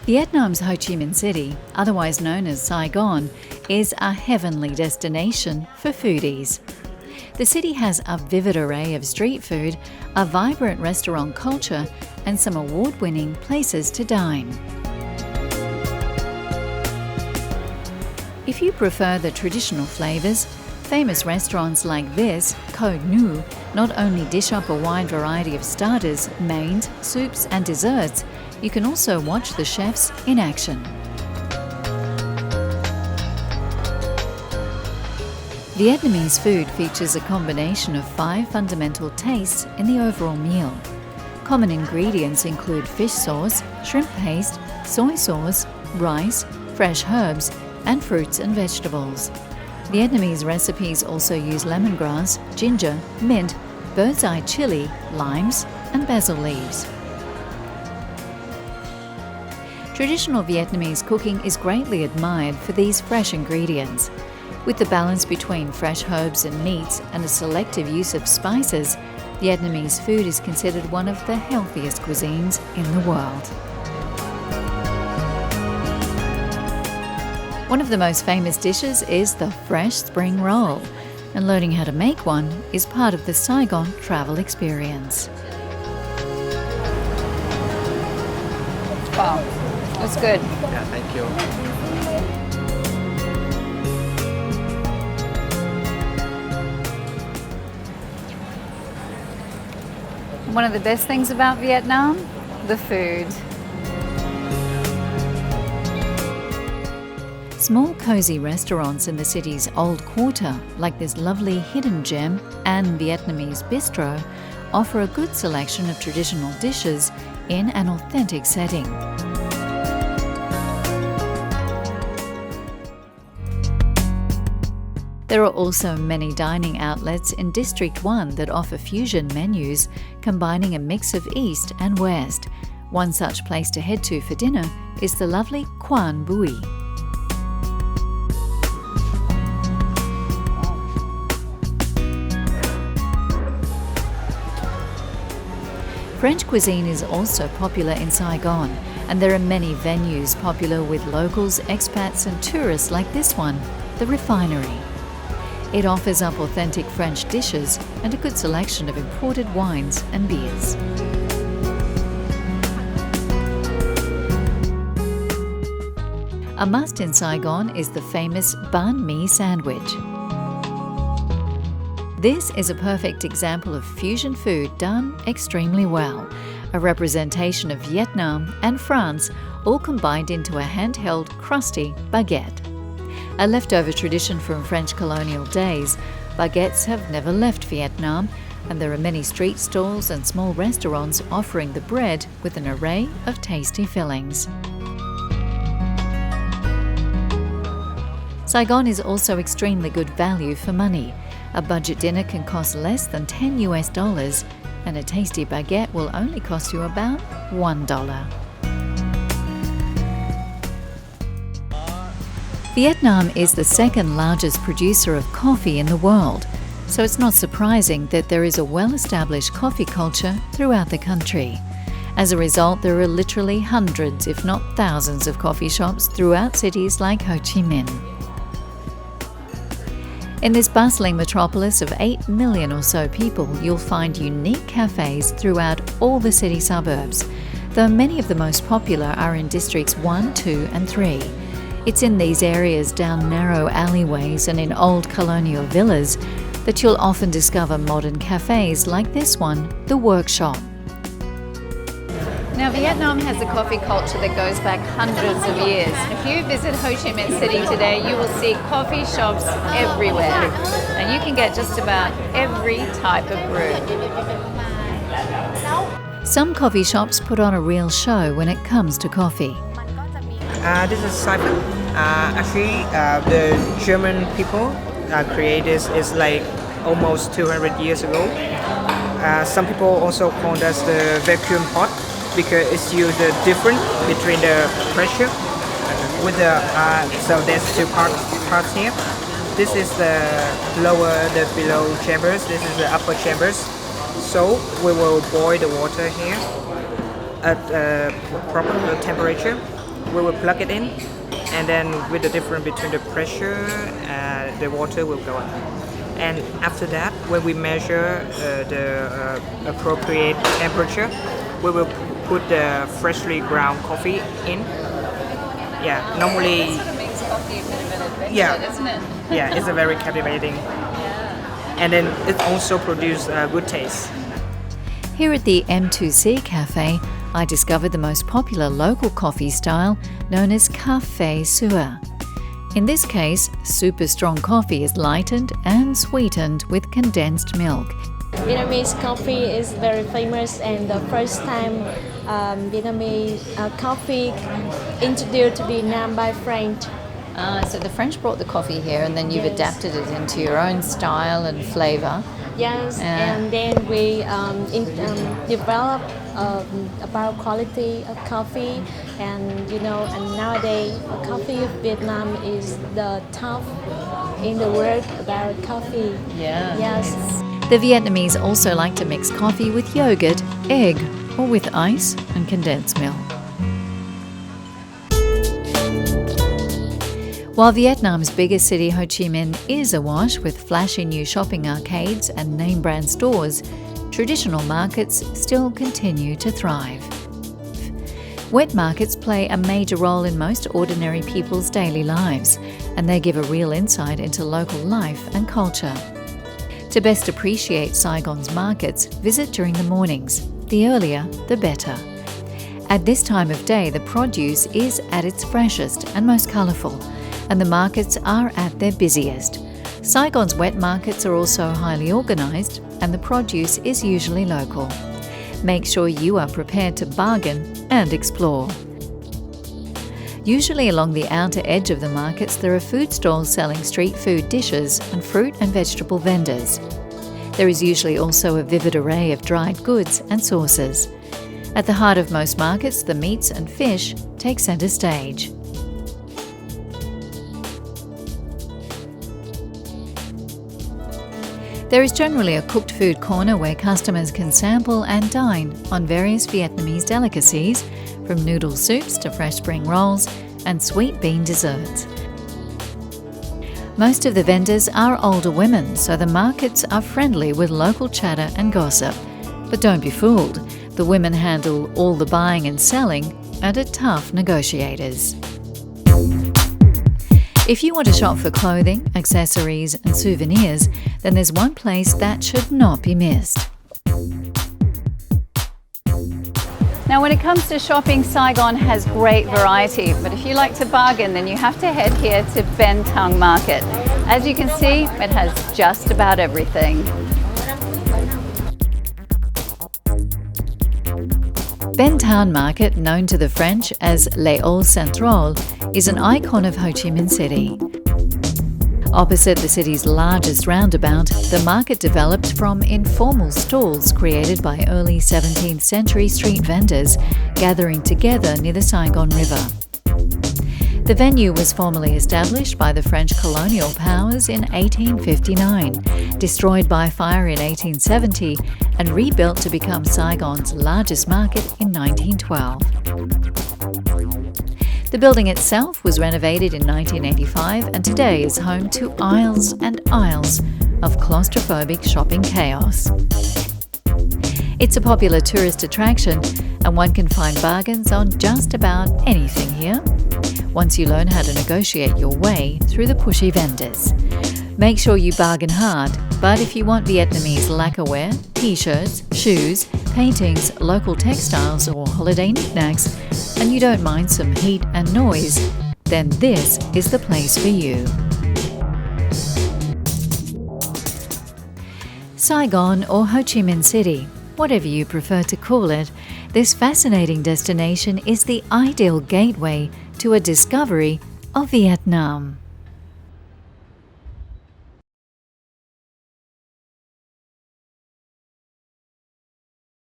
Vietnam's Ho Chi Minh City, otherwise known as Saigon, is a heavenly destination for foodies. The city has a vivid array of street food, a vibrant restaurant culture, and some award-winning places to dine. If you prefer the traditional flavours, famous restaurants like this, Co Nu, not only dish up a wide variety of starters, mains, soups and desserts, you can also watch the chefs in action. Vietnamese food features a combination of 5 fundamental tastes in the overall meal. Common ingredients include fish sauce, shrimp paste, soy sauce, rice, fresh herbs, and fruits and vegetables. Vietnamese recipes also use lemongrass, ginger, mint, bird's eye chili, limes, and basil leaves. Traditional Vietnamese cooking is greatly admired for these fresh ingredients. With the balance between fresh herbs and meats and a selective use of spices, Vietnamese food is considered one of the healthiest cuisines in the world. One of the most famous dishes is the fresh spring roll, and learning how to make one is part of the Saigon travel experience. Wow, that's good. Yeah, thank you. One of the best things about Vietnam, the food. Small cozy restaurants in the city's old quarter, like this lovely hidden gem and Vietnamese bistro, offer a good selection of traditional dishes in an authentic setting. There are also many dining outlets in District 1 that offer fusion menus, combining a mix of East and West. One such place to head to for dinner is the lovely Quan Bui. French cuisine is also popular in Saigon, and there are many venues popular with locals, expats and tourists like this one, the Refinery. It offers up authentic French dishes and a good selection of imported wines and beers. A must in Saigon is the famous banh mi sandwich. This is a perfect example of fusion food done extremely well, a representation of Vietnam and France all combined into a handheld, crusty baguette. A leftover tradition from French colonial days, baguettes have never left Vietnam, and there are many street stalls and small restaurants offering the bread with an array of tasty fillings. Saigon is also extremely good value for money. A budget dinner can cost less than $10 and a tasty baguette will only cost you about $1. Vietnam is the second largest producer of coffee in the world, so it's not surprising that there is a well-established coffee culture throughout the country. As a result, there are literally hundreds, if not thousands, of coffee shops throughout cities like Ho Chi Minh. In this bustling metropolis of 8 million or so people, you'll find unique cafes throughout all the city suburbs, though many of the most popular are in districts 1, 2 and 3. It's in these areas, down narrow alleyways and in old colonial villas, that you'll often discover modern cafes like this one, The Workshop. Now, Vietnam has a coffee culture that goes back hundreds of years. If you visit Ho Chi Minh City today, you will see coffee shops everywhere, and you can get just about every type of brew. Some coffee shops put on a real show when it comes to coffee. This is Saigon. The German people created this is like almost 200 years ago. Some people also call us the vacuum pot because it's used different between the pressure with the so there's two parts here. This is the below chambers. This is the upper chambers. So we will boil the water here at proper temperature. we will plug it in, and then with the difference between the pressure, the water will go up. And after that, when we measure the appropriate temperature, we will put the freshly ground coffee in. Yeah, normally. It sort of makes coffee a bit of an adventure, doesn't it? Yeah, it's a very captivating. And then it also produces good taste. Here at the M2C Cafe, I discovered the most popular local coffee style known as Café Sua. In this case, super strong coffee is lightened and sweetened with condensed milk. Vietnamese coffee is very famous, and the first time Vietnamese coffee introduced to Vietnam by French. So the French brought the coffee here, and then you've Yes. adapted it into your own style and flavour. Yes, and then we develop about quality of coffee, and and nowadays coffee of Vietnam is the top in the world about coffee. Yeah. Yes. The Vietnamese also like to mix coffee with yogurt, egg, or with ice and condensed milk. While Vietnam's biggest city, Ho Chi Minh, is awash with flashy new shopping arcades and name brand stores, traditional markets still continue to thrive. Wet markets play a major role in most ordinary people's daily lives, and they give a real insight into local life and culture. To best appreciate Saigon's markets, visit during the mornings. The earlier, the better. At this time of day, the produce is at its freshest and most colourful, and the markets are at their busiest. Saigon's wet markets are also highly organised, and the produce is usually local. Make sure you are prepared to bargain and explore. Usually along the outer edge of the markets, there are food stalls selling street food dishes and fruit and vegetable vendors. There is usually also a vivid array of dried goods and sauces. At the heart of most markets, the meats and fish take centre stage. There is generally a cooked food corner where customers can sample and dine on various Vietnamese delicacies, from noodle soups to fresh spring rolls and sweet bean desserts. Most of the vendors are older women, so the markets are friendly with local chatter and gossip. But don't be fooled, the women handle all the buying and selling and are tough negotiators. If you want to shop for clothing, accessories and souvenirs, then there's one place that should not be missed. Now, when it comes to shopping, Saigon has great variety, but if you like to bargain, then you have to head here to Ben Thanh Market. As you can see, it has just about everything. Ben Thanh Market, known to the French as Les Halles Centrales, is an icon of Ho Chi Minh City. Opposite the city's largest roundabout, the market developed from informal stalls created by early 17th century street vendors gathering together near the Saigon River. The venue was formally established by the French colonial powers in 1859, destroyed by fire in 1870, and rebuilt to become Saigon's largest market in 1912. The building itself was renovated in 1985 and today is home to aisles and aisles of claustrophobic shopping chaos. It's a popular tourist attraction and one can find bargains on just about anything here, once you learn how to negotiate your way through the pushy vendors. Make sure you bargain hard, but if you want Vietnamese lacquerware, t-shirts, shoes, paintings, local textiles or holiday knickknacks, and you don't mind some heat and noise, then this is the place for you. Saigon or Ho Chi Minh City, whatever you prefer to call it, this fascinating destination is the ideal gateway to a discovery of Vietnam.